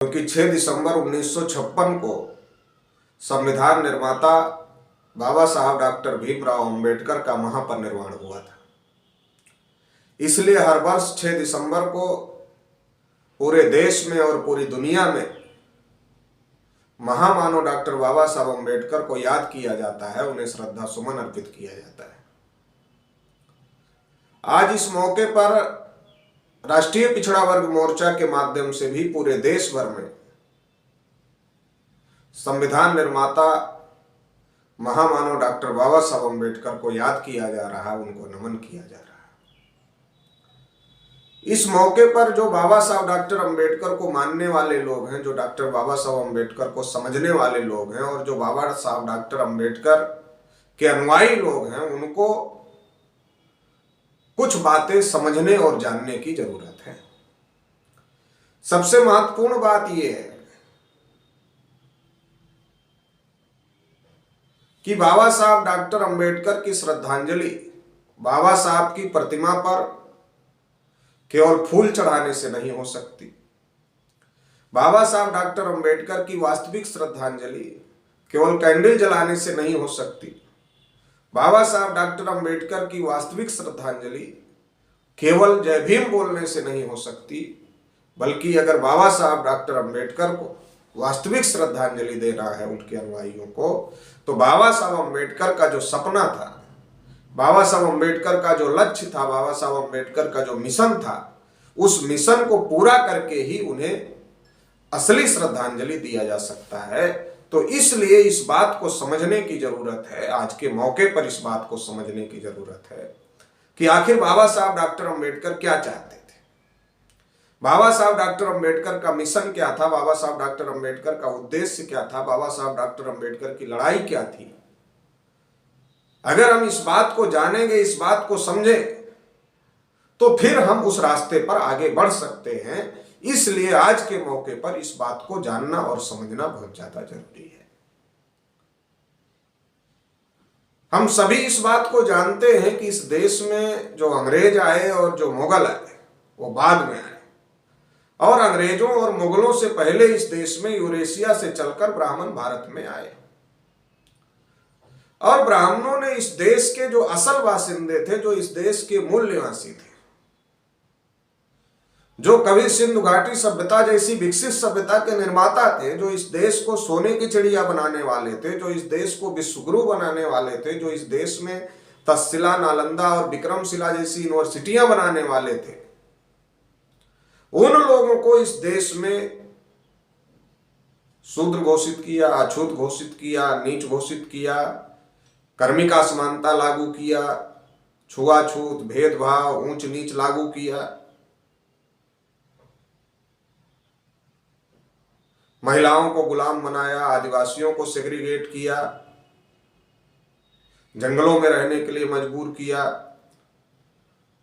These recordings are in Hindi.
क्योंकि 6 दिसंबर 1956 को संविधान निर्माता बाबा साहब डॉक्टर भीमराव अंबेडकर का महापरिनिर्वाण हुआ था। इसलिए हर वर्ष 6 दिसंबर को पूरे देश में और पूरी दुनिया में महामानव डॉक्टर बाबा साहब अंबेडकर को याद किया जाता है, उन्हें श्रद्धा सुमन अर्पित किया जाता है। आज इस मौके पर राष्ट्रीय पिछड़ा वर्ग मोर्चा के माध्यम से भी पूरे देश भर में संविधान निर्माता महामानव डॉक्टर बाबा साहब अंबेडकर को याद किया जा रहा है, उनको नमन किया जा रहा है। इस मौके पर जो बाबा साहब डॉक्टर अंबेडकर को मानने वाले लोग हैं, जो डॉक्टर बाबा साहब अंबेडकर को समझने वाले लोग हैं और जो बाबा साहब डॉक्टर अंबेडकर के अनुयायी लोग हैं, उनको कुछ बातें समझने और जानने की जरूरत है। सबसे महत्वपूर्ण बात यह है कि बाबा साहब डॉक्टर अंबेडकर की श्रद्धांजलि बाबा साहब की प्रतिमा पर केवल फूल चढ़ाने से नहीं हो सकती। बाबा साहब डॉक्टर अंबेडकर की वास्तविक श्रद्धांजलि केवल कैंडल जलाने से नहीं हो सकती। बाबा साहब डॉक्टर अंबेडकर की वास्तविक श्रद्धांजलि केवल जय भीम बोलने से नहीं हो सकती, बल्कि अगर बाबा साहब डॉक्टर अंबेडकर को वास्तविक श्रद्धांजलि देना है उनके अनुयायियों को, तो बाबा साहब अंबेडकर का जो सपना था, बाबा साहब अंबेडकर का जो लक्ष्य था, बाबा साहब अंबेडकर का जो मिशन था, उस मिशन को पूरा करके ही उन्हें असली श्रद्धांजलि दिया जा सकता है। तो इसलिए इस बात को समझने की जरूरत है, आज के मौके पर इस बात को समझने की जरूरत है कि आखिर बाबा साहब डॉक्टर अंबेडकर क्या चाहते थे, बाबा साहब डॉक्टर अंबेडकर का मिशन क्या था, बाबा साहब डॉक्टर अंबेडकर का उद्देश्य क्या था, बाबा साहब डॉक्टर अंबेडकर की लड़ाई क्या थी। अगर हम इस बात को जानेंगे, इस बात को समझें, तो फिर हम उस रास्ते पर आगे बढ़ सकते हैं। इसलिए आज के मौके पर इस बात को जानना और समझना बहुत ज्यादा जरूरी है। हम सभी इस बात को जानते हैं कि इस देश में जो अंग्रेज आए और जो मुगल आए वो बाद में आए, और अंग्रेजों और मुगलों से पहले इस देश में यूरेशिया से चलकर ब्राह्मण भारत में आए, और ब्राह्मणों ने इस देश के जो असल बासिंदे थे, जो इस देश के मूल निवासी थे, जो कभी सिंधु घाटी सभ्यता जैसी विकसित सभ्यता के निर्माता थे, जो इस देश को सोने की चिड़िया बनाने वाले थे, जो इस देश को विश्वगुरु बनाने वाले थे, जो इस देश में तक्षशिला, नालंदा और विक्रमशिला जैसी यूनिवर्सिटियां बनाने वाले थे, उन लोगों को इस देश में शूद्र घोषित किया, अछूत घोषित किया, नीच घोषित किया, कर्मिक असमानता लागू किया, छुआछूत, भेदभाव, ऊंच नीच लागू किया, महिलाओं को गुलाम बनाया, आदिवासियों को सेग्रीगेट किया, जंगलों में रहने के लिए मजबूर किया।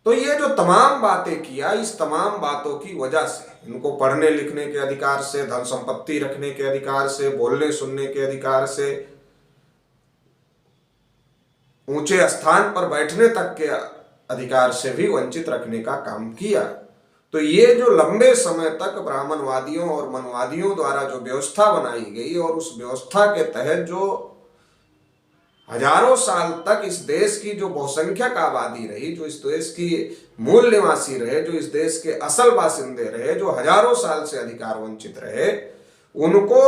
तो ये जो तमाम बातें किया, इस तमाम बातों की वजह से इनको पढ़ने लिखने के अधिकार से, धन संपत्ति रखने के अधिकार से, बोलने सुनने के अधिकार से, ऊंचे स्थान पर बैठने तक के अधिकार से भी वंचित रखने का काम किया। तो ये जो लंबे समय तक ब्राह्मणवादियों और मनवादियों द्वारा जो व्यवस्था बनाई गई, और उस व्यवस्था के तहत जो हजारों साल तक इस देश की जो बहुसंख्यक आबादी रही, जो इस देश की मूल निवासी रहे, जो इस देश के असल बासिंदे रहे, जो हजारों साल से अधिकार वंचित रहे, उनको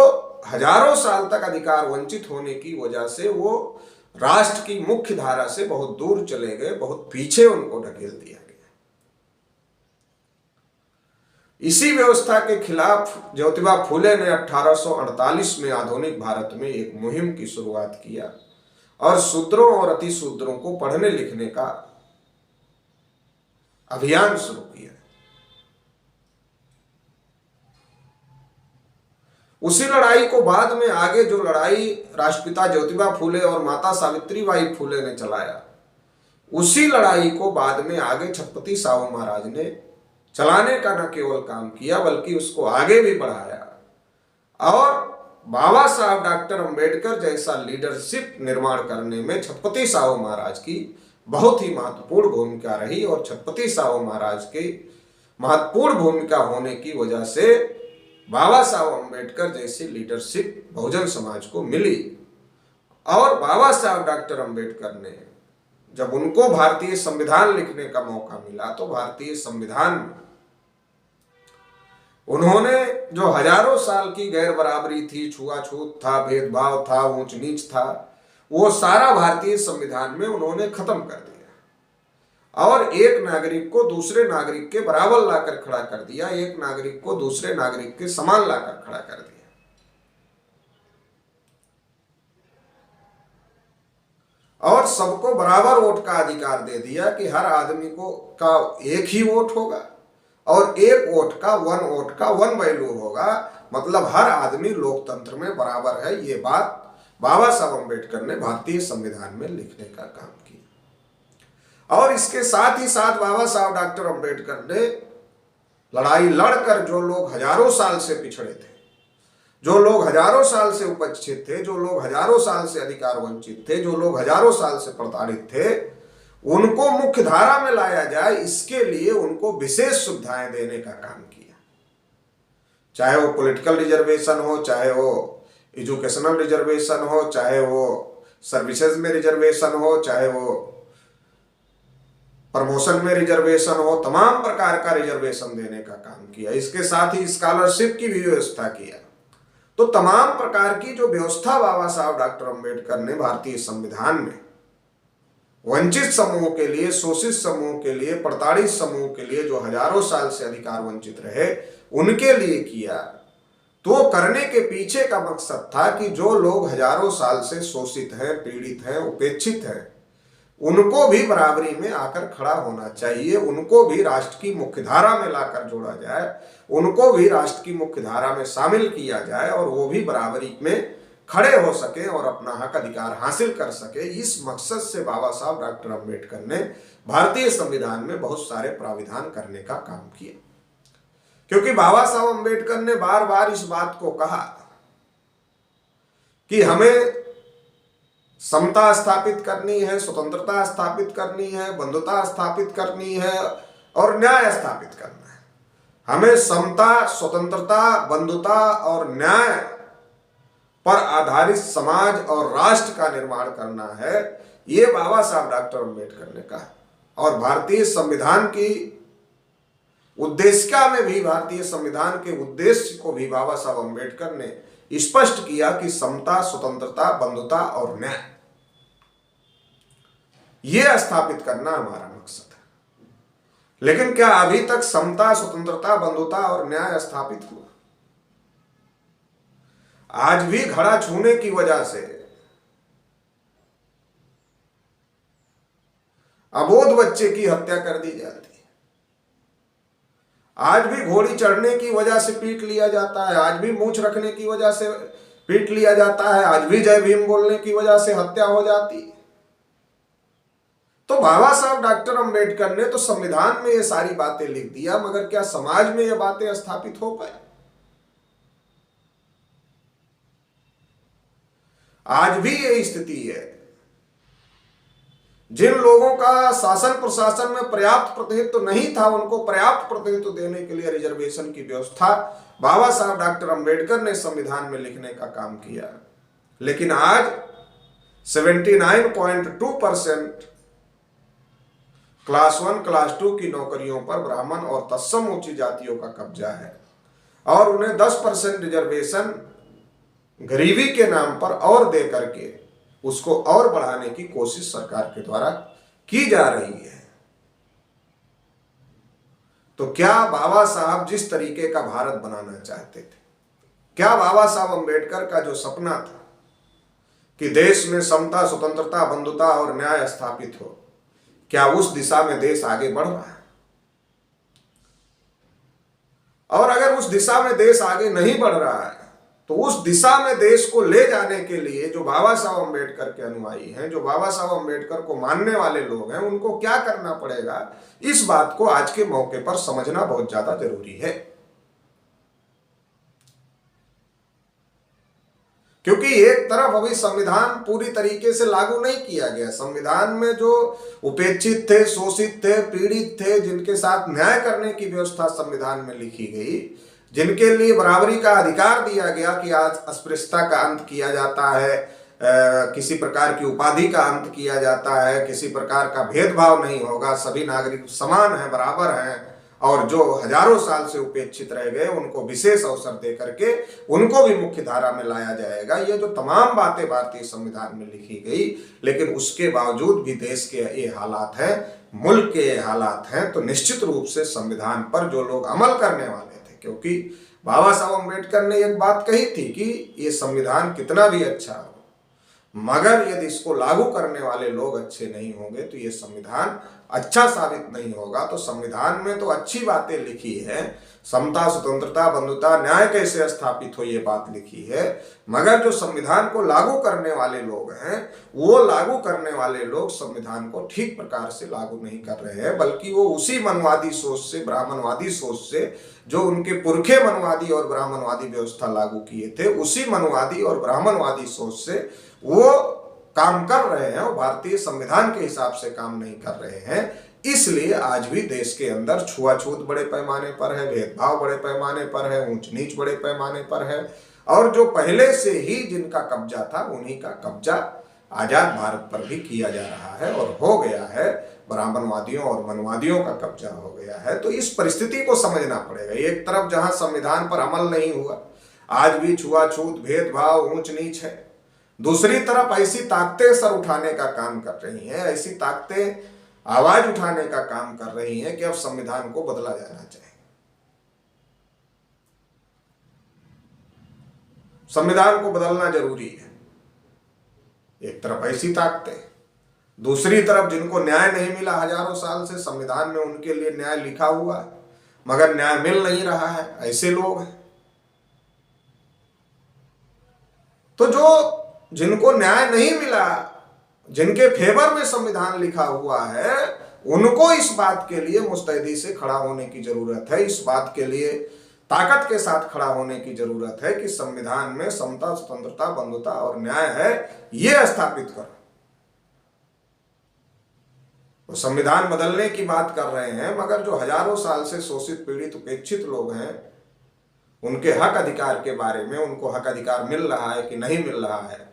हजारों साल तक अधिकार वंचित होने की वजह से वो राष्ट्र की मुख्य धारा से बहुत दूर चले गए, बहुत पीछे उनको ढकेल दिया गया। इसी व्यवस्था के खिलाफ ज्योतिबा फूले ने 1848 में आधुनिक भारत में एक मुहिम की शुरुआत किया और शूद्रों और अतिशूद्रों को पढ़ने लिखने का अभियान शुरू किया। उसी लड़ाई को बाद में आगे जो लड़ाई राष्ट्रपिता ज्योतिबा फूले और माता सावित्रीबाई फूले ने चलाया, उसी लड़ाई को बाद में आगे छत्रपति साहू महाराज ने चलाने का न केवल काम किया, बल्कि उसको आगे भी बढ़ाया। और बाबा साहब डॉक्टर अंबेडकर जैसा लीडरशिप निर्माण करने में छत्रपति साहू महाराज की बहुत ही महत्वपूर्ण भूमिका रही, और छत्रपति साहू महाराज की महत्वपूर्ण भूमिका होने की वजह से बाबा साहब अम्बेडकर जैसी लीडरशिप बहुजन समाज को मिली। और बाबा साहब डॉक्टर अम्बेडकर ने जब उनको भारतीय संविधान लिखने का मौका मिला तो भारतीय संविधान में उन्होंने जो हजारों साल की गैर बराबरी थी, छुआछूत था, भेदभाव था, ऊंच नीच था, वो सारा भारतीय संविधान में उन्होंने खत्म कर दिया और एक नागरिक को दूसरे नागरिक के बराबर लाकर खड़ा कर दिया, एक नागरिक को दूसरे नागरिक के समान लाकर खड़ा कर दिया। और सबको बराबर वोट का अधिकार दे दिया कि हर आदमी को का एक ही वोट होगा और एक वोट का वन वैल्यू होगा, मतलब हर आदमी लोकतंत्र में बराबर है। ये बात बाबा साहब अम्बेडकर ने भारतीय संविधान में लिखने का काम किया। और इसके साथ ही साथ बाबा साहब डॉक्टर अम्बेडकर ने लड़ाई लड़कर जो लोग हजारों साल से पिछड़े थे, जो लोग हजारों साल से उपेक्षित थे, जो लोग हजारों साल से अधिकार वंचित थे, जो लोग हजारों साल से प्रताड़ित थे, उनको मुख्य धारा में लाया जाए, इसके लिए उनको विशेष सुविधाएं देने का काम किया। चाहे वो पॉलिटिकल रिजर्वेशन हो, चाहे वो एजुकेशनल रिजर्वेशन हो, चाहे वो सर्विसेज में रिजर्वेशन हो, चाहे वो प्रमोशन में रिजर्वेशन हो, तमाम प्रकार का रिजर्वेशन देने का काम किया। इसके साथ ही स्कॉलरशिप की भी व्यवस्था किया। तो तमाम प्रकार की जो व्यवस्था बाबा साहब डॉक्टर अम्बेडकर ने भारतीय संविधान में वंचित समूह के लिए, शोषित समूह के लिए, प्रताड़ित समूह के लिए, जो हजारों साल से अधिकार वंचित रहे, उनके लिए किया। तो करने के पीछे का मकसद था कि जो लोग हजारों साल से शोषित हैं, पीड़ित हैं, उपेक्षित हैं, उनको भी बराबरी में आकर खड़ा होना चाहिए, उनको भी राष्ट्र की मुख्यधारा में लाकर जोड़ा जाए, उनको भी राष्ट्र की मुख्यधारा में शामिल किया जाए और वो भी बराबरी में खड़े हो सके और अपना हक अधिकार हासिल कर सके। इस मकसद से बाबा साहब डॉक्टर अम्बेडकर ने भारतीय संविधान में बहुत सारे प्राविधान करने का काम किया। क्योंकि बाबा साहब अम्बेडकर ने बार बार इस बात को कहा कि हमें समता स्थापित करनी है, स्वतंत्रता स्थापित करनी है, बंधुता स्थापित करनी है और न्याय स्थापित करना है। हमें समता, स्वतंत्रता, बंधुता और न्याय पर आधारित समाज और राष्ट्र का निर्माण करना है, ये बाबा साहब डॉक्टर अम्बेडकर ने कहा। और भारतीय संविधान की उद्देशिका में भी, भारतीय संविधान के उद्देश्य को भी बाबा साहब अम्बेडकर ने स्पष्ट किया कि समता, स्वतंत्रता, बंधुता और न्याय, यह स्थापित करना हमारा मकसद है। लेकिन क्या अभी तक समता, स्वतंत्रता, बंधुता और न्याय स्थापित हुआ? आज भी घड़ा छूने की वजह से, अबोध बच्चे की हत्या कर दी जाती है। आज भी घोड़ी चढ़ने की वजह से पीट लिया जाता है, आज भी मूंछ रखने की वजह से पीट लिया जाता है, आज भी जय भीम बोलने की वजह से हत्या हो जाती है। तो बाबा साहब डॉक्टर अम्बेडकर ने तो संविधान में ये सारी बातें लिख दिया, मगर क्या समाज में ये बातें स्थापित हो पाए? आज भी ये स्थिति है। जिन लोगों का शासन प्रशासन में पर्याप्त प्रतिनिधित्व नहीं था, उनको पर्याप्त प्रतिनिधित्व देने के लिए रिजर्वेशन की व्यवस्था बाबा साहब डॉक्टर अम्बेडकर ने संविधान में लिखने का काम किया। लेकिन आज 79.2% क्लास 1, क्लास 2 की नौकरियों पर ब्राह्मण और तत्सम ऊंची जातियों का कब्जा है और उन्हें 10% रिजर्वेशन गरीबी के नाम पर और दे करके उसको और बढ़ाने की कोशिश सरकार के द्वारा की जा रही है। तो क्या बाबा साहब जिस तरीके का भारत बनाना चाहते थे, क्या बाबा साहब अम्बेडकर का जो सपना था कि देश में समता, स्वतंत्रता, बंधुता और न्याय स्थापित हो, क्या उस दिशा में देश आगे बढ़ रहा है? और अगर उस दिशा में देश आगे नहीं बढ़ रहा है, तो उस दिशा में देश को ले जाने के लिए जो बाबा साहब अम्बेडकर के अनुयायी हैं, जो बाबा साहब अम्बेडकर को मानने वाले लोग हैं, उनको क्या करना पड़ेगा, इस बात को आज के मौके पर समझना बहुत ज्यादा जरूरी है। क्योंकि एक तरफ अभी संविधान पूरी तरीके से लागू नहीं किया गया। संविधान में जो उपेक्षित थे, शोषित थे, पीड़ित थे, जिनके साथ न्याय करने की व्यवस्था संविधान में लिखी गई, जिनके लिए बराबरी का अधिकार दिया गया कि आज अस्पृश्यता का अंत किया जाता है, किसी प्रकार की उपाधि का अंत किया जाता है, किसी प्रकार का भेदभाव नहीं होगा, सभी नागरिक समान हैं, बराबर हैं, और जो हजारों साल से उपेक्षित रह गए उनको विशेष अवसर दे करके उनको भी मुख्य धारा में लाया जाएगा। ये जो तमाम बातें भारतीय संविधान में लिखी गई, लेकिन उसके बावजूद भी देश के ये हालात हैं, मुल्क के ये हालात हैं, तो निश्चित रूप से संविधान पर जो लोग अमल करने वाले थे, क्योंकि बाबा साहब अम्बेडकर ने एक बात कही थी कि ये संविधान कितना भी अच्छा हो, मगर यदि इसको लागू करने वाले लोग अच्छे नहीं होंगे तो ये संविधान अच्छा साबित नहीं होगा। तो संविधान में तो अच्छी बातें लिखी है, समता, स्वतंत्रता, बंधुता, न्याय कैसे स्थापित हो, ये बात लिखी है, मगर जो संविधान को लागू करने वाले लोग हैं, वो लागू करने वाले लोग संविधान को ठीक प्रकार से लागू नहीं कर रहे हैं, बल्कि वो उसी मनवादी सोच से, ब्राह्मणवादी सोच से, जो उनके पुरखे मनवादी और ब्राह्मणवादी व्यवस्था लागू किए थे, उसी मनवादी और ब्राह्मणवादी सोच से वो काम कर रहे हैं, वो भारतीय संविधान के हिसाब से काम नहीं कर रहे हैं। इसलिए आज भी देश के अंदर छुआछूत बड़े पैमाने पर है, भेदभाव बड़े पैमाने पर है, ऊंच नीच बड़े पैमाने पर है, और जो पहले से ही जिनका कब्जा था उन्हीं का कब्जा आजाद भारत पर भी किया जा रहा है और हो गया है, ब्राह्मणवादियों और मनवादियों का कब्जा हो गया है। तो इस परिस्थिति को समझना पड़ेगा। एक तरफ जहां संविधान पर अमल नहीं हुआ, आज भी छुआछूत, भेदभाव, ऊंच नीच है, दूसरी तरफ ऐसी ताकतें सर उठाने का काम कर रही हैं, ऐसी ताकतें आवाज उठाने का काम कर रही हैं कि अब संविधान को बदला जाना चाहिए। संविधान को बदलना जरूरी है। एक तरफ ऐसी ताकतें, दूसरी तरफ जिनको न्याय नहीं मिला हजारों साल से, संविधान में उनके लिए न्याय लिखा हुआ है मगर न्याय मिल नहीं रहा है, ऐसे लोग हैं। तो जो जिनको न्याय नहीं मिला, जिनके फेवर में संविधान लिखा हुआ है, उनको इस बात के लिए मुस्तैदी से खड़ा होने की जरूरत है, इस बात के लिए ताकत के साथ खड़ा होने की जरूरत है कि संविधान में समता, स्वतंत्रता, बंधुता और न्याय है, यह स्थापित करो। वो संविधान बदलने की बात कर रहे हैं, मगर जो हजारों साल से शोषित, पीड़ित, उपेक्षित लोग हैं, उनके हक अधिकार के बारे में, उनको हक अधिकार मिल रहा है कि नहीं मिल रहा है,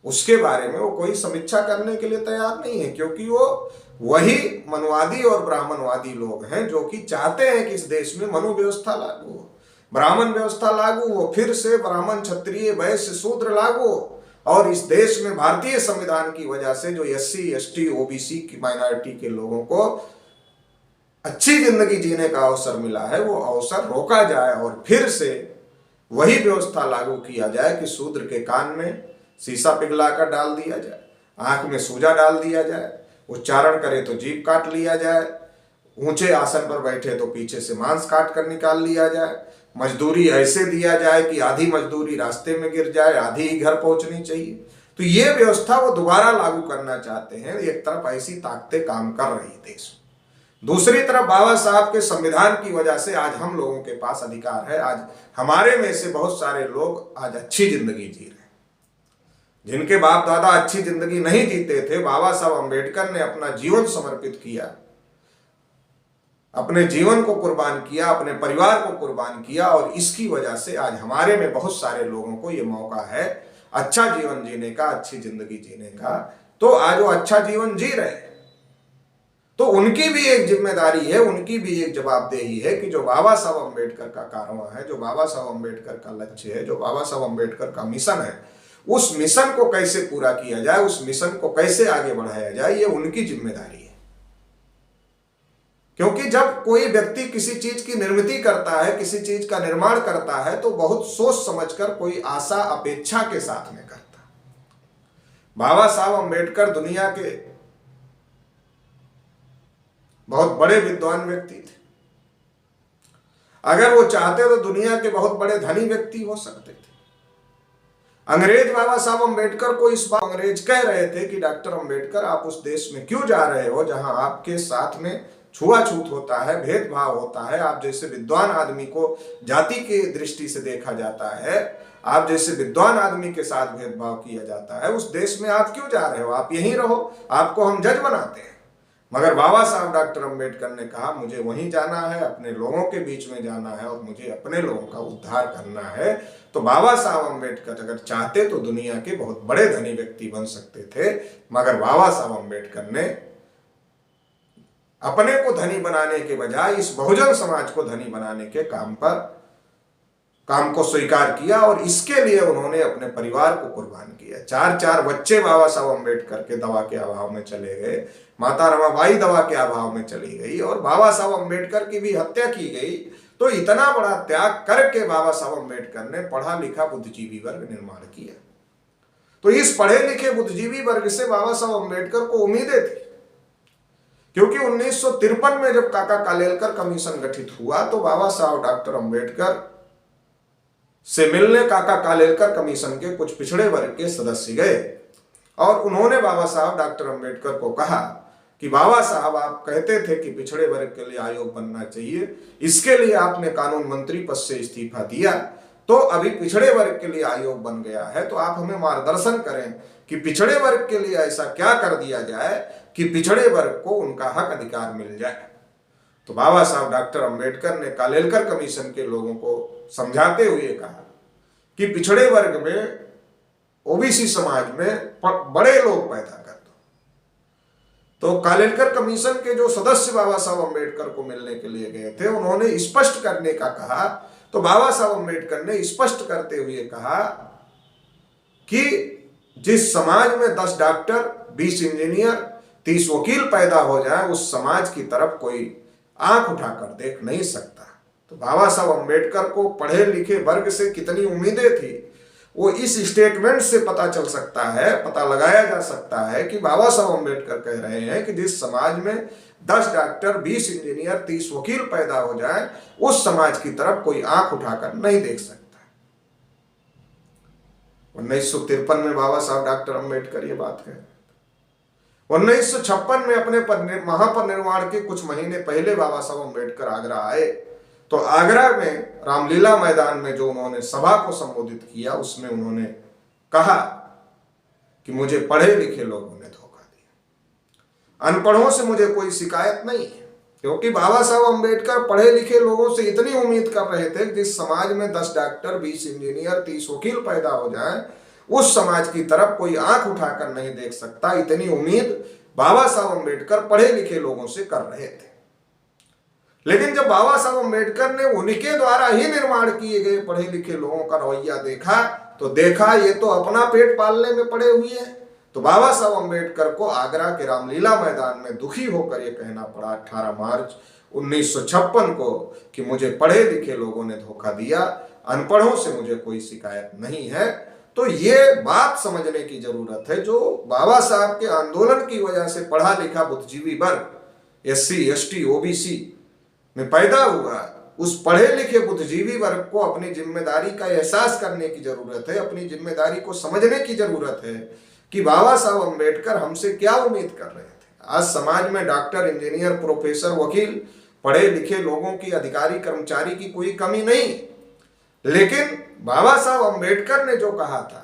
उसके बारे में वो कोई समीक्षा करने के लिए तैयार नहीं है, क्योंकि वो वही मनवादी और ब्राह्मणवादी लोग हैं जो कि चाहते हैं कि इस देश में मनु व्यवस्था लागू हो, ब्राह्मण व्यवस्था लागू हो, फिर से ब्राह्मण, क्षत्रिय, वैश्य, शूद्र लागू हो, और इस देश में भारतीय संविधान की वजह से जो SC, ST, OBC की माइनॉरिटी के लोगों को अच्छी जिंदगी जीने का अवसर मिला है, वो अवसर रोका जाए और फिर से वही व्यवस्था लागू किया जाए कि शूद्र के कान में शीशा पिघलाकर डाल दिया जाए, आंख में सूजा डाल दिया जाए, उच्चारण करे तो जीभ काट लिया जाए, ऊंचे आसन पर बैठे तो पीछे से मांस काट कर निकाल लिया जाए, मजदूरी ऐसे दिया जाए कि आधी मजदूरी रास्ते में गिर जाए, आधी ही घर पहुंचनी चाहिए। तो ये व्यवस्था वो दोबारा लागू करना चाहते हैं। एक तरफ ऐसी ताकतें काम कर रही देश, दूसरी तरफ बाबा साहब के संविधान की वजह से आज हम लोगों के पास अधिकार है। आज हमारे में से बहुत सारे लोग आज अच्छी जिंदगी जी रहे हैं। जिनके बाप दादा अच्छी जिंदगी नहीं जीते थे, बाबा साहब अम्बेडकर ने अपना जीवन समर्पित किया, अपने जीवन को कुर्बान किया, अपने परिवार को कुर्बान किया, और इसकी वजह से आज हमारे में बहुत सारे लोगों को ये मौका है अच्छा जीवन जीने का, अच्छी जिंदगी जीने का। तो आज वो अच्छा जीवन जी रहे हैं। तो उनकी भी एक जिम्मेदारी है, उनकी भी एक जवाबदेही है कि जो बाबा साहब अम्बेडकर का कारवां है, जो बाबा साहब अम्बेडकर का लक्ष्य है, जो बाबा साहब अम्बेडकर का मिशन है, उस मिशन को कैसे पूरा किया जाए, उस मिशन को कैसे आगे बढ़ाया जाए, ये उनकी जिम्मेदारी है। क्योंकि जब कोई व्यक्ति किसी चीज की निर्मित करता है, किसी चीज का निर्माण करता है, तो बहुत सोच समझकर, कोई आशा अपेक्षा के साथ में करता है। बाबा साहब अम्बेडकर दुनिया के बहुत बड़े विद्वान व्यक्ति थे। अगर वो चाहते तो दुनिया के बहुत बड़े धनी व्यक्ति हो सकते थे। अंग्रेज बाबा साहब अम्बेडकर को इस बात अंग्रेज कह रहे थे कि डॉक्टर अम्बेडकर, आप उस देश में क्यों जा रहे हो जहां आपके साथ में छुआछूत होता है, भेदभाव होता है, आप जैसे विद्वान आदमी को जाति की दृष्टि से देखा जाता है, आप जैसे विद्वान आदमी के साथ भेदभाव किया जाता है, उस देश में आप क्यों जा रहे हो? आप यहीं रहो, आपको हम जज बनाते हैं। मगर बाबा साहब डॉक्टर अंबेडकर ने कहा मुझे वहीं जाना है, अपने लोगों के बीच में जाना है और मुझे अपने लोगों का उद्धार करना है। तो बाबा साहब अंबेडकर अगर चाहते तो दुनिया के बहुत बड़े धनी व्यक्ति बन सकते थे, मगर बाबा साहब अंबेडकर ने अपने को धनी बनाने के बजाय इस बहुजन समाज को धनी बनाने के काम को स्वीकार किया और इसके लिए उन्होंने अपने परिवार को कुर्बान किया। 4 बच्चे बाबा साहब अंबेडकर के दवा के अभाव में चले गए, माता रमाबाई दवा के अभाव में चली गई और बाबा साहब अंबेडकर की भी हत्या की गई। तो इतना बड़ा त्याग करके बाबा साहब अंबेडकर ने पढ़ा लिखा बुद्धिजीवी वर्ग निर्माण किया। तो इस पढ़े लिखे बुद्धिजीवी वर्ग से बाबा साहब अंबेडकर को उम्मीदें थी, क्योंकि 1953 में जब काका कालेलकर कमीशन गठित हुआ तो बाबा साहब डॉक्टर अंबेडकर से मिलने काका कालेलकर कमीशन के कुछ पिछड़े वर्ग के सदस्य गए और उन्होंने बाबा साहब डॉक्टर अंबेडकर को कहा कि बाबा साहब आप कहते थे कि पिछड़े वर्ग के लिए आयोग बनना चाहिए, इसके लिए आपने कानून मंत्री पद से इस्तीफा दिया, तो अभी पिछड़े वर्ग के लिए आयोग बन गया है, तो आप हमें मार्गदर्शन करें कि पिछड़े वर्ग के लिए ऐसा क्या कर दिया जाए कि पिछड़े वर्ग को उनका हक अधिकार मिल जाए। तो बाबा साहब डॉक्टर अंबेडकर ने कालेलकर कमीशन के लोगों को समझाते हुए कहा कि पिछड़े वर्ग में, ओबीसी समाज में बड़े लोग पैदा कर दो। तो कालेलकर कमीशन के जो सदस्य बाबा साहब अंबेडकर को मिलने के लिए गए थे, उन्होंने स्पष्ट करने का कहा। तो बाबा साहब अंबेडकर ने स्पष्ट करते हुए कहा कि जिस समाज में 10 डॉक्टर, 20 इंजीनियर, 30 वकील पैदा हो जाए, उस समाज की तरफ कोई आंख उठाकर देख नहीं सकता। तो बाबा साहब अंबेडकर को पढ़े लिखे वर्ग से कितनी उम्मीदें थी, वो इस स्टेटमेंट से पता चल सकता है, पता लगाया जा सकता है कि बाबा साहब अंबेडकर कह रहे हैं कि जिस समाज में 10 डॉक्टर, 20 इंजीनियर, 30 वकील पैदा हो जाए, उस समाज की तरफ कोई आंख उठाकर नहीं देख सकता। 1953 में बाबा साहब डॉक्टर अंबेडकर ये बात कह रहे थे। 1956 में अपने महापरिनिर्वाण के कुछ महीने पहले बाबा साहब अंबेडकर आगरा आए। तो आगरा में रामलीला मैदान में जो उन्होंने सभा को संबोधित किया, उसमें उन्होंने कहा कि मुझे पढ़े लिखे लोगों ने धोखा दिया, अनपढ़ों से मुझे कोई शिकायत नहीं है। क्योंकि बाबा साहब अंबेडकर पढ़े लिखे लोगों से इतनी उम्मीद कर रहे थे कि जिस समाज में 10 डॉक्टर, 20 इंजीनियर, 30 वकील पैदा हो जाए, उस समाज की तरफ कोई आंख उठाकर नहीं देख सकता। इतनी उम्मीद बाबा साहब अंबेडकर पढ़े लिखे लोगों से कर रहे थे। लेकिन जब बाबा साहब अंबेडकर ने उनके द्वारा ही निर्माण किए गए पढ़े लिखे लोगों का रवैया देखा, तो देखा ये तो अपना पेट पालने में पड़े हुए हैं। तो बाबा साहब अंबेडकर को आगरा के रामलीला मैदान में दुखी होकर यह कहना पड़ा 18 मार्च 1956 को कि मुझे पढ़े लिखे लोगों ने धोखा दिया, अनपढ़ों से मुझे कोई शिकायत नहीं है। तो ये बात समझने की जरूरत है, जो बाबा साहब के आंदोलन की वजह से पढ़ा लिखा बुद्धिजीवी वर्ग, SC, ST, OBC में पैदा हुआ, उस पढ़े लिखे बुद्धिजीवी वर्ग को अपनी जिम्मेदारी का एहसास करने की जरूरत है, अपनी जिम्मेदारी को समझने की जरूरत है कि बाबा साहब अंबेडकर हमसे क्या उम्मीद कर रहे थे। आज समाज में डॉक्टर, इंजीनियर, प्रोफेसर, वकील, पढ़े लिखे लोगों की, अधिकारी, कर्मचारी की कोई कमी नहीं, लेकिन बाबा साहब अंबेडकर ने जो कहा था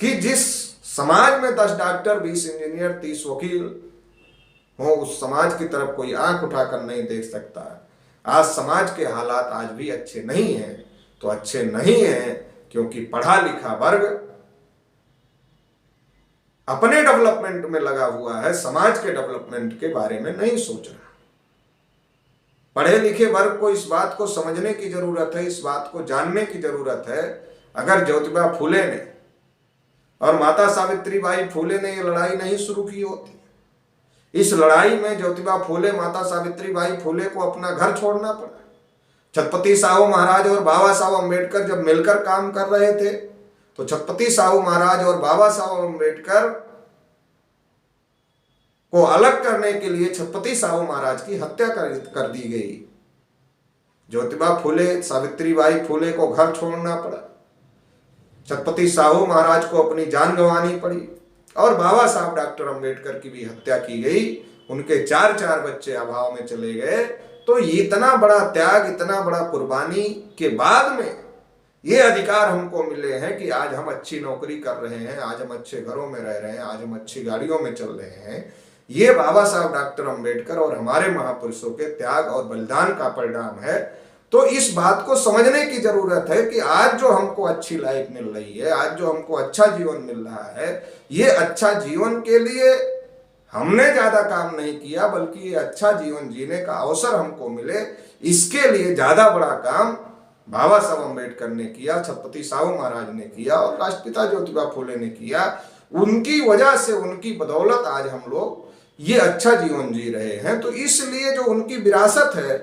कि जिस समाज में 10 डॉक्टर, 20 इंजीनियर, 30 वकील हो, उस समाज की तरफ कोई आंख उठाकर नहीं देख सकता। आज समाज के हालात आज भी अच्छे नहीं हैं। तो अच्छे नहीं हैं क्योंकि पढ़ा लिखा वर्ग अपने डेवलपमेंट में लगा हुआ है, समाज के डेवलपमेंट के बारे में नहीं सोच रहा। पढ़े लिखे वर्ग को इस बात को समझने की जरूरत है, इस बात को जानने की जरूरत है। अगर ज्योतिबा फूले ने और माता सावित्रीबाई फूले ने ये लड़ाई नहीं शुरू की होती, इस लड़ाई में ज्योतिबा फूले, माता सावित्रीबाई फूले को अपना घर छोड़ना पड़ा। छत्रपति साहू महाराज और बाबा साहब अंबेडकर जब मिलकर काम कर रहे थे, तो छत्रपति साहू महाराज और बाबा साहब अंबेडकर को अलग करने के लिए छत्रपति साहू महाराज की हत्या कर दी गई। ज्योतिबा फूले, सावित्रीबाई फूले को घर छोड़ना पड़ा, छत्रपति साहू महाराज को अपनी जान गंवानी पड़ी और बाबा साहब डॉक्टर अंबेडकर की भी हत्या की गई। उनके 4 बच्चे अभाव में चले गए। तो इतना बड़ा त्याग, इतना बड़ा कुर्बानी के बाद में ये अधिकार हमको मिले हैं कि आज हम अच्छी नौकरी कर रहे हैं, आज हम अच्छे घरों में रह रहे हैं, आज हम अच्छी गाड़ियों में चल रहे हैं, ये बाबा साहब डॉक्टर अंबेडकर और हमारे महापुरुषों के त्याग और बलिदान का परिणाम है। तो इस बात को समझने की जरूरत है कि आज जो हमको अच्छी लाइफ मिल रही है, आज जो हमको अच्छा जीवन मिल रहा है, ये अच्छा जीवन के लिए हमने ज्यादा काम नहीं किया, बल्कि ये अच्छा जीवन जीने का अवसर हमको मिले, इसके लिए ज्यादा बड़ा काम बाबा साहब अम्बेडकर ने किया, छत्रपति साहू महाराज ने किया और राष्ट्रपिता ज्योतिबा फुले ने किया। उनकी वजह से, उनकी बदौलत आज हम लोग ये अच्छा जीवन जी रहे हैं। तो इसलिए जो उनकी विरासत है,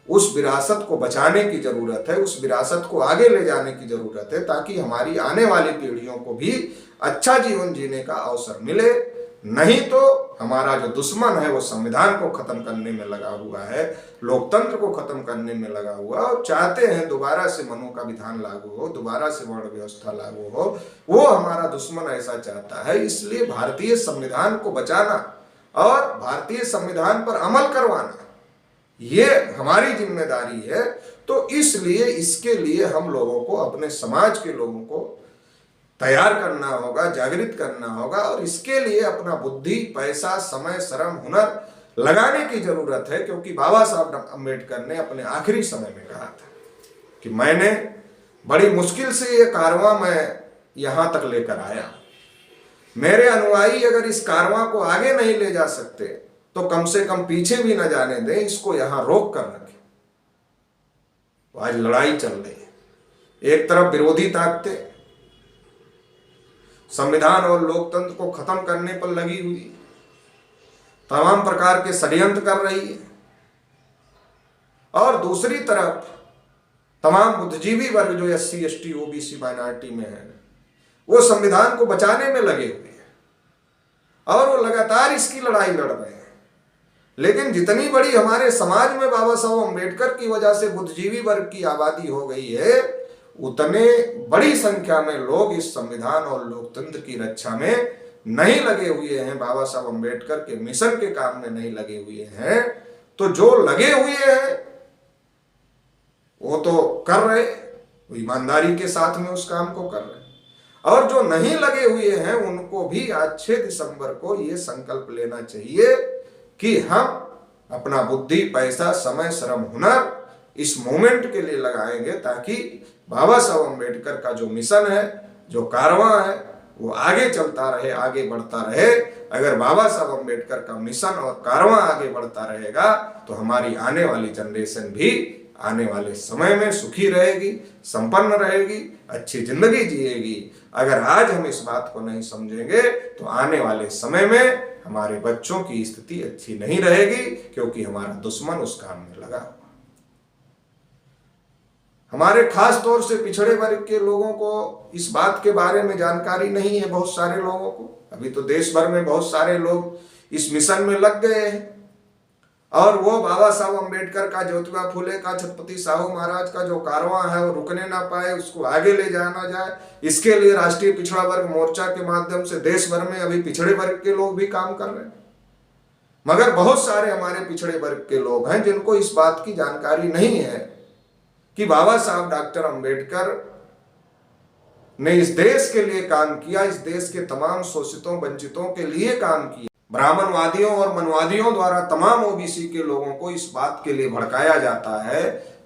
उस विरासत को बचाने की जरूरत है, उस विरासत को आगे ले जाने की जरूरत है, ताकि हमारी आने वाली पीढ़ियों को भी अच्छा जीवन जीने का अवसर मिले। नहीं तो हमारा जो दुश्मन है वो संविधान को खत्म करने में लगा हुआ है, लोकतंत्र को खत्म करने में लगा हुआ, और चाहते हैं दोबारा से मनु का विधान लागू हो, दोबारा से वर्ण व्यवस्था लागू हो। वो हमारा दुश्मन ऐसा चाहता है। इसलिए भारतीय संविधान को बचाना और भारतीय संविधान पर अमल करवाना ये हमारी जिम्मेदारी है। तो इसलिए इसके लिए हम लोगों को, अपने समाज के लोगों को तैयार करना होगा, जागृत करना होगा, और इसके लिए अपना बुद्धि, पैसा, समय, श्रम, हुनर लगाने की जरूरत है। क्योंकि बाबा साहब अम्बेडकर ने अपने आखिरी समय में कहा था कि मैंने बड़ी मुश्किल से ये कारवां मैं यहां तक लेकर आया, मेरे अनुयायी अगर इस कारवां को आगे नहीं ले जा सकते तो कम से कम पीछे भी न जाने दें, इसको यहां रोक कर रखें। आज लड़ाई चल रही है, एक तरफ विरोधी ताकतें संविधान और लोकतंत्र को खत्म करने पर लगी हुई, तमाम प्रकार के षड्यंत्र कर रही है, और दूसरी तरफ तमाम बुद्धिजीवी वर्ग जो SC, ST, OBC माइनॉरिटी में है, वो संविधान को बचाने में लगे हुए हैं और वो लगातार इसकी लड़ाई लड़ रहे हैं। लेकिन जितनी बड़ी हमारे समाज में बाबा साहब अम्बेडकर की वजह से बुद्धिजीवी वर्ग की आबादी हो गई है, उतने बड़ी संख्या में लोग इस संविधान और लोकतंत्र की रक्षा में नहीं लगे हुए हैं, बाबा साहब अम्बेडकर के मिशन के काम में नहीं लगे हुए हैं। तो जो लगे हुए हैं वो तो कर रहे, वो ईमानदारी के साथ में उस काम को कर रहे, और जो नहीं लगे हुए हैं उनको भी आज 6 दिसंबर को ये संकल्प लेना चाहिए कि हम अपना बुद्धि, पैसा, समय, श्रम, हुनर इस मूवमेंट के लिए लगाएंगे, ताकि बाबा साहब अम्बेडकर का जो मिशन है, जो कारवां है, वो आगे चलता रहे, आगे बढ़ता रहे। अगर बाबा साहब अम्बेडकर का मिशन और कारवां आगे बढ़ता रहेगा तो हमारी आने वाली जनरेशन भी आने वाले समय में सुखी रहेगी, संपन्न रहेगी, अच्छी जिंदगी जिएगी। अगर आज हम इस बात को नहीं समझेंगे तो आने वाले समय में हमारे बच्चों की स्थिति अच्छी नहीं रहेगी, क्योंकि हमारा दुश्मन उस काम में लगा। हमारे खास तौर से पिछड़े वर्ग के लोगों को इस बात के बारे में जानकारी नहीं है, बहुत सारे लोगों को। अभी तो देश भर में बहुत सारे लोग इस मिशन में लग गए हैं, और वो बाबा साहब अम्बेडकर का, ज्योतिबा फुले का, छत्रपति साहू महाराज का जो कारवां है वो रुकने ना पाए, उसको आगे ले जाना जाए, इसके लिए राष्ट्रीय पिछड़ा वर्ग मोर्चा के माध्यम से देश भर में अभी पिछड़े वर्ग के लोग भी काम कर रहे हैं। मगर बहुत सारे हमारे पिछड़े वर्ग के लोग हैं जिनको इस बात की जानकारी नहीं है कि बाबा साहब डॉक्टर अंबेडकर ने इस देश के लिए काम किया, इस देश के तमाम शोषितों, वंचितों के लिए काम किया। ब्राह्मणवादियों और मनवादियों द्वारा तमाम OBC के लोगों को इस बात के लिए भड़काया जाता है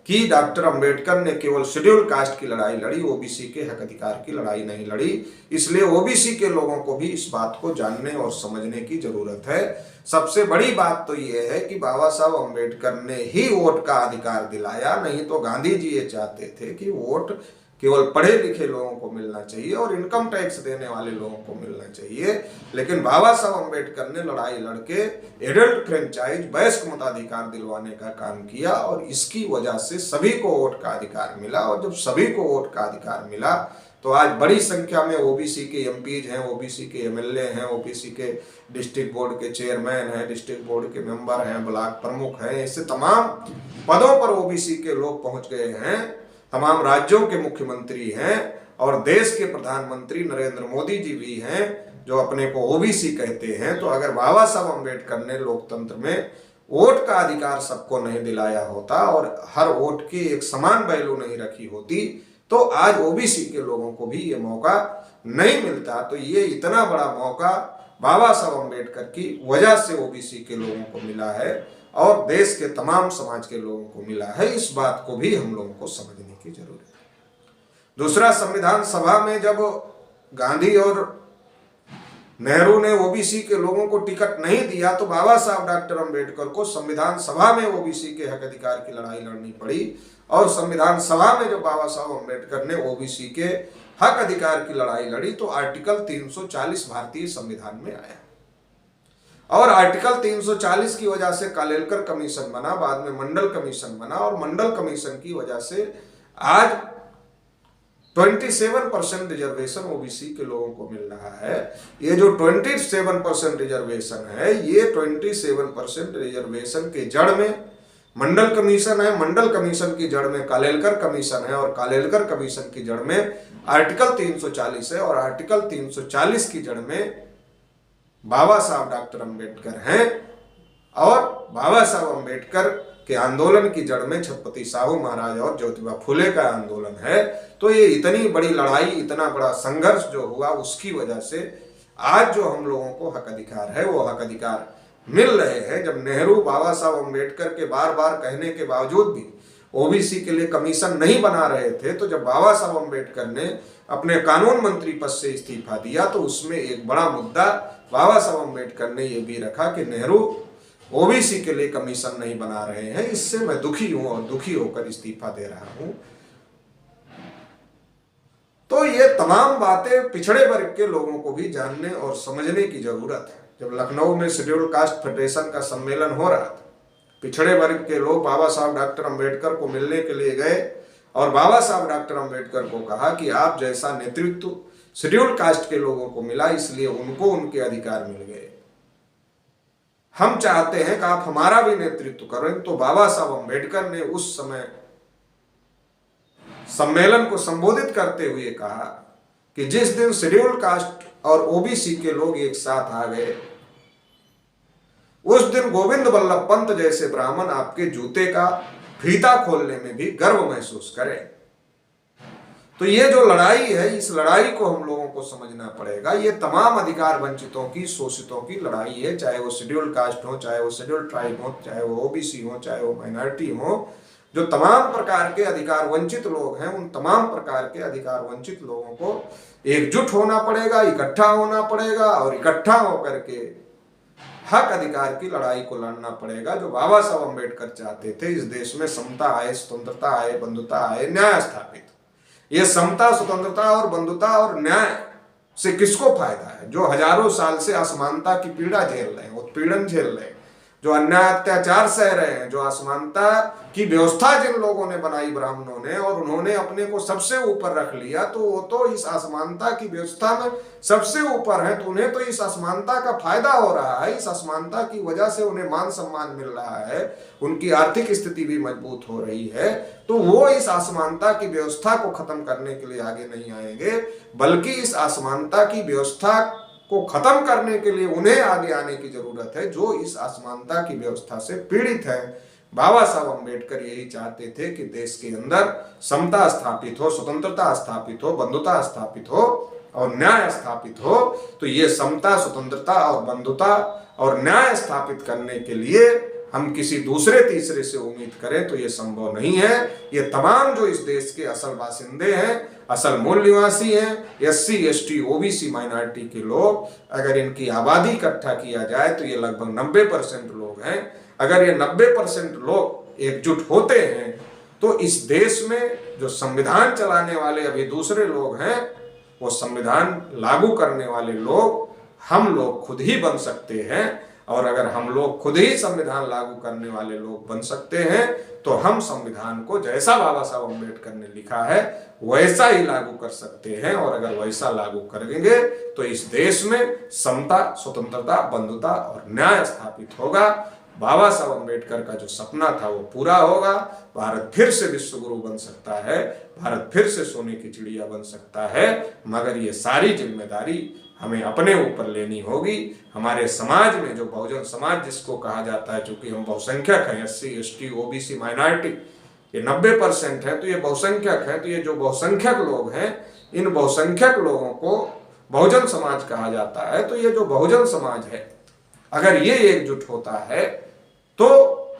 कि डॉक्टर अंबेडकर ने केवल शेड्यूल कास्ट की लड़ाई लड़ी, OBC के हक अधिकार की लड़ाई नहीं लड़ी। इसलिए OBC के लोगों को भी इस बात को जानने और समझने की जरूरत है। सबसे बड़ी बात तो यह है कि बाबा साहब अम्बेडकर ने ही वोट का अधिकार दिलाया, नहीं तो गांधी जी ये चाहते थे कि वोट केवल पढ़े लिखे लोगों को मिलना चाहिए और इनकम टैक्स देने वाले लोगों को मिलना चाहिए। लेकिन बाबा साहब अम्बेडकर ने लड़ाई लड़के एडल्ट फ्रेंचाइज, वयस्क मताधिकार दिलवाने का काम किया, और इसकी वजह से सभी को वोट का अधिकार मिला। और जब सभी को वोट का अधिकार मिला तो आज बड़ी संख्या में OBC के MPs हैं, OBC के MLA हैं, OBC के डिस्ट्रिक्ट बोर्ड के चेयरमैन हैं, डिस्ट्रिक्ट बोर्ड के मेंबर हैं, ब्लॉक प्रमुख हैं, ऐसे तमाम पदों पर OBC के लोग पहुंच गए हैं। तमाम राज्यों के मुख्यमंत्री हैं और देश के प्रधानमंत्री नरेंद्र मोदी जी भी हैं जो अपने को OBC कहते हैं। तो अगर बाबा साहब अम्बेडकर ने लोकतंत्र में वोट का अधिकार सबको नहीं दिलाया होता और हर वोट की एक समान वैल्यू नहीं रखी होती, तो आज ओबीसी के लोगों को भी ये मौका नहीं मिलता। तो ये इतना बड़ा मौका बाबा साहब अम्बेडकर की वजह से ओबीसी के लोगों को मिला है और देश के तमाम समाज के लोगों को मिला है। इस बात को भी हम लोगों को समझने की जरूरत है। दूसरा, संविधान सभा में जब गांधी और नेहरू ने ओबीसी के लोगों को टिकट नहीं दिया तो बाबा साहब डॉक्टर अंबेडकर को संविधान सभा में ओबीसी के हक अधिकार की लड़ाई लड़नी पड़ी और संविधान सभा में जब बाबा साहब अंबेडकर ने ओबीसी के हक अधिकार की लड़ाई लड़ी तो आर्टिकल 340 भारतीय संविधान में आया और आर्टिकल 340 की वजह से कालेलकर कमीशन बना, बाद में मंडल कमीशन बना और मंडल कमीशन की वजह से आज 27% रिजर्वेशन ओबीसी के लोगों को मिल रहा है। ये जो 27% रिजर्वेशन है, ये 27% रिजर्वेशन के जड़ में मंडल कमीशन है, मंडल कमीशन की जड़ में कालेलकर कमीशन है और कालेलकर कमीशन की जड़ में आर्टिकल 340 है और आर्टिकल 340 की जड़ में बाबा साहब डॉक्टर अंबेडकर हैं और बाबा साहब अंबेडकर के आंदोलन की जड़ में छत्रपति साहू महाराज और ज्योतिबा फुले का आंदोलन है। तो ये इतनी बड़ी लड़ाई, इतना बड़ा संघर्ष जो हुआ उसकी वजह से आज जो हम लोगों को हक अधिकार है वो हक अधिकार मिल रहे हैं। जब नेहरू बाबा साहब अंबेडकर के बार बार कहने के बावजूद भी ओबीसी के लिए कमीशन नहीं बना रहे थे, तो जब बाबा साहब अंबेडकर ने अपने कानून मंत्री पद से इस्तीफा दिया तो उसमें एक बड़ा मुद्दा बाबा साहब अंबेडकर ने यह भी रखा कि नेहरू ओबीसी के लिए कमीशन नहीं बना रहे हैं, इससे मैं दुखी हूं और दुखी होकर इस्तीफा दे रहा हूं। तो ये तमाम बातें पिछड़े वर्ग के लोगों को भी जानने और समझने की जरूरत है। जब लखनऊ में शेड्यूल कास्ट फेडरेशन का सम्मेलन हो रहा था, पिछड़े वर्ग के लोग बाबा साहब डॉक्टर अंबेडकर को मिलने के लिए गए और बाबा साहब डॉक्टर अंबेडकर को कहा कि आप जैसा नेतृत्व शेड्यूल कास्ट के लोगों को मिला, इसलिए उनको उनके अधिकार मिल गए। हम चाहते हैं कि आप हमारा भी नेतृत्व करें। तो बाबा साहब अंबेडकर ने उस समय सम्मेलन को संबोधित करते हुए कहा कि जिस दिन शेड्यूल कास्ट और ओबीसी के लोग एक साथ आ गए, उस दिन गोविंद बल्लभ पंत जैसे ब्राह्मण आपके जूते का फीता खोलने में भी गर्व महसूस करें। तो ये जो लड़ाई है, इस लड़ाई को हम लोगों को समझना पड़ेगा। ये तमाम अधिकार वंचितों की, शोषितों की लड़ाई है, चाहे वो शेड्यूल कास्ट हो, चाहे वो शेड्यूल ट्राइब हो, चाहे वो ओबीसी हो, चाहे वो माइनॉरिटी हो। जो तमाम प्रकार के अधिकार वंचित लोग हैं, उन तमाम प्रकार के अधिकार वंचित लोगों को एकजुट होना पड़ेगा, इकट्ठा होना पड़ेगा और इकट्ठा होकर के हक अधिकार की लड़ाई को लड़ना पड़ेगा। जो बाबा साहब अंबेडकर चाहते थे, इस देश में समता आए, स्वतंत्रता आए, बंधुता आए, न्याय स्थापित। ये समता, स्वतंत्रता और बंधुता और न्याय से किसको फायदा है? जो हजारों साल से असमानता की पीड़ा झेल रहे हैं, उत्पीड़न झेल रहे हैं, जो अन्याय अत्याचार सह रहे हैं, जो असमानता की व्यवस्था जिन लोगों ने बनाई ब्राह्मणों ने, और उन्होंने अपने को सबसे ऊपर रख लिया, तो वो तो इस असमानता की व्यवस्था में सबसे ऊपर है। तो उन्हें तो इस असमानता का फायदा हो रहा है, इस असमानता की वजह से उन्हें मान सम्मान मिल रहा है, उनकी आर्थिक स्थिति भी मजबूत हो रही है। तो वो इस असमानता की व्यवस्था को खत्म करने के लिए आगे नहीं आएंगे, बल्कि इस असमानता की व्यवस्था को खत्म करने के लिए उन्हें आगे आने की जरूरत है, जो इस असमानता की व्यवस्था से पीड़ित है। बाबा साहब अंबेडकर यही चाहते थे कि देश के अंदर समता स्थापित हो, स्वतंत्रता स्थापित हो, बंधुता स्थापित हो और न्याय स्थापित हो। तो ये समता, स्वतंत्रता और बंधुता और न्याय स्थापित करने के लिए हम किसी दूसरे तीसरे से उम्मीद करें तो ये संभव नहीं है। ये तमाम जो इस देश के असल बासिंदे हैं, असल मूल निवासी हैं, एससी, एसटी, ओबीसी, माइनॉरिटी के लोग, अगर इनकी आबादी इकट्ठा किया जाए तो ये लगभग 90% लोग हैं। अगर ये 90% लोग एकजुट होते हैं तो इस देश में जो संविधान चलाने वाले अभी दूसरे लोग हैं, वो संविधान लागू करने वाले लोग हम लोग खुद ही बन सकते हैं। और अगर हम लोग खुद ही संविधान लागू करने वाले लोग बन सकते हैं तो हम संविधान को जैसा बाबा साहब अम्बेडकर ने लिखा है वैसा ही लागू कर सकते हैं। और अगर वैसा लागू करेंगे तो इस देश में समता, स्वतंत्रता, बंधुता और न्याय स्थापित होगा। बाबा साहब अम्बेडकर का जो सपना था वो पूरा होगा। भारत फिर से विश्व गुरु बन सकता है, भारत फिर से सोने की चिड़िया बन सकता है। मगर ये सारी जिम्मेदारी हमें अपने ऊपर लेनी होगी। हमारे समाज में जो बहुजन समाज जिसको कहा जाता है, चूंकि हम बहुसंख्यक हैं, एससी, एसटी, ओबीसी, माइनॉरिटी, ये 90% है तो ये बहुसंख्यक है, तो ये जो बहुसंख्यक लोग हैं, इन बहुसंख्यक लोगों को बहुजन समाज कहा जाता है। तो ये जो बहुजन समाज है, अगर ये एकजुट होता है तो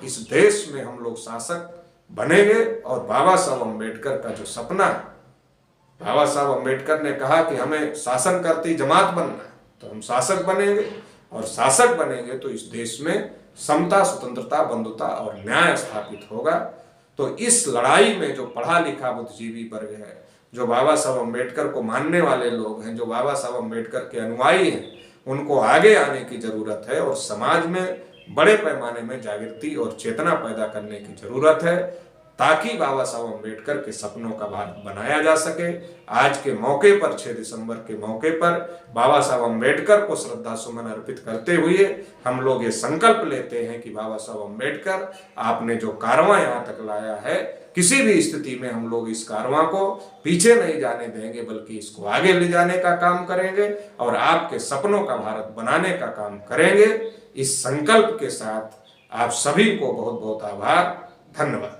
इस देश में हम लोग शासक बनेंगे। और बाबा साहब अम्बेडकर का जो सपना है, बाबा साहब अम्बेडकर ने कहा कि हमें शासन करती जमात बनना है, तो हम शासक बनेंगे। और शासक बनेंगे तो इस देश में समता, स्वतंत्रता, बंधुता और न्याय स्थापित होगा। तो इस लड़ाई में जो पढ़ा लिखा बुद्धिजीवी वर्ग है, जो बाबा साहब अम्बेडकर को मानने वाले लोग हैं, जो बाबा साहब अम्बेडकर के अनुयायी हैं, उनको आगे आने की जरूरत है और समाज में बड़े पैमाने में जागृति और चेतना पैदा करने की जरूरत है, ताकि बाबा साहब अम्बेडकर के सपनों का भारत बनाया जा सके। आज के मौके पर, 6 दिसंबर के मौके पर, बाबा साहब अम्बेडकर को श्रद्धा सुमन अर्पित करते हुए हम लोग ये संकल्प लेते हैं कि बाबा साहब अम्बेडकर, आपने जो कारवां यहाँ तक लाया है, किसी भी स्थिति में हम लोग इस कारवां को पीछे नहीं जाने देंगे, बल्कि इसको आगे ले जाने का काम करेंगे और आपके सपनों का भारत बनाने का काम करेंगे। इस संकल्प के साथ आप सभी को बहुत बहुत आभार, धन्यवाद।